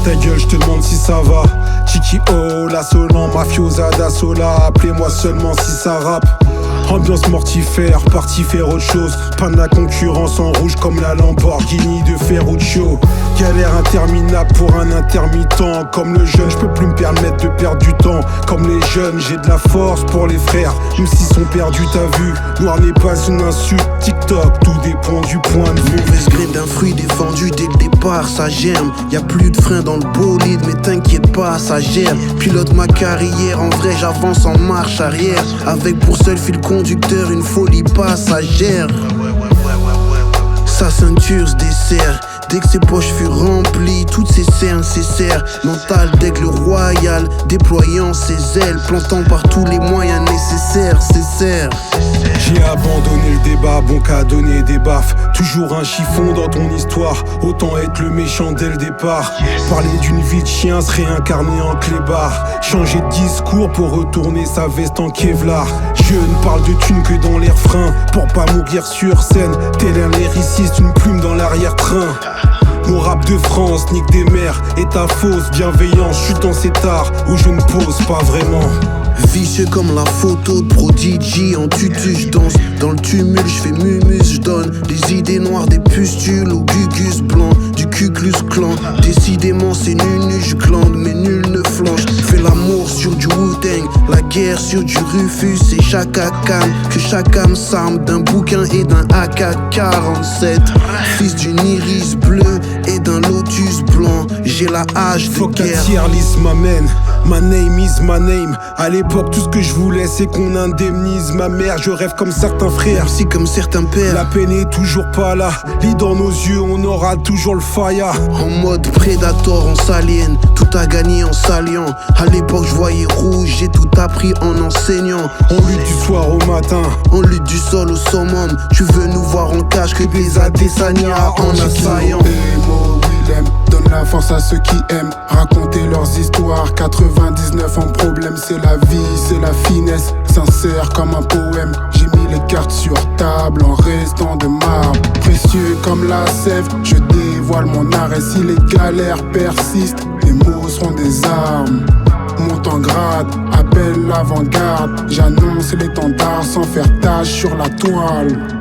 ta gueule, je te demande si ça va. Chiki oh, la Solan, mafiosa da sola. Appelez-moi seulement si ça rappe. Ambiance mortifère, parti faire autre chose. Pas de la concurrence en rouge comme la Lamborghini de Ferruccio. Galère interminable pour un intermittent. Comme le jeune, je peux plus me permettre de perdre du temps. Comme les jeunes, j'ai de la force pour les frères. Même s'ils sont perdus, t'as vu. Noir n'est pas une insulte. TikTok, tout dépend du point de vue. Mauvaise graine d'un fruit défendu dès le départ, ça germe. Y'a plus de frein dans le bolide, mais t'inquiète pas, ça gère. Pilote ma carrière, en vrai j'avance en marche arrière. Avec pour seul fil conducteur une folie passagère. Sa ceinture se dessert. Dès que ses poches furent remplies, toutes ses cernes cessèrent. Mental d'aigle royal, déployant ses ailes, plantant par tous les moyens nécessaires, cessèrent. J'ai abandonné le débat, bon qu'à donner des baffes. Toujours un chiffon dans ton histoire, autant être le méchant dès le départ. Parler d'une vie de chien, se réincarner en clébard. Changer de discours pour retourner sa veste en Kevlar. Je ne parle de thunes que dans les refrains, pour pas mourir sur scène. Tel un lyriciste, une plume dans l'arrière-train. Mon rap de France nique des mères et ta fausse bienveillance. Je suis dans cet art où je ne pose pas vraiment. Vicieux comme la photo de Prodigy en tutu, je danse dans le tumulte, je fais mumus, je donne des idées noires, des pustules au gugus blanc, du Ku Klux Klan. Décidément c'est nunu, je glande, mais nul ne flanche. Fais l'amour sur du Wu-Tang, la guerre sur du Rufus et Chaka Khan. Que chaque âme s'arme d'un bouquin et d'un AK-47. Fils d'une iris bleue et d'un lotus blanc, j'ai la hache de Faut qu'un guerre. tier list m'amène. My name is my name. À l'époque, tout ce que je voulais, c'est qu'on indemnise ma mère. Je rêve comme certains frères, Si comme certains pères, la peine est toujours pas là. Lit dans nos yeux, on aura toujours le faya. en mode prédateur, on s'aliène. Tout a gagné en s'alliant. À l'époque, je voyais rouge, j'ai tout appris en enseignant. On lutte du soir au matin. On lutte du sol au summum. Tu veux nous voir en cage que des Adesanya en assaillant. Willem donne la force à ceux qui aiment raconter leurs histoires. 99 en problème, c'est la vie, c'est la finesse. Sincère comme un poème, j'ai mis les cartes sur table en restant de marbre. Précieux comme la sève, je dévoile mon art. Et si les galères persistent, les mots seront des armes. Monte en grade, appelle l'avant-garde. J'annonce l'étendard sans faire tache sur la toile.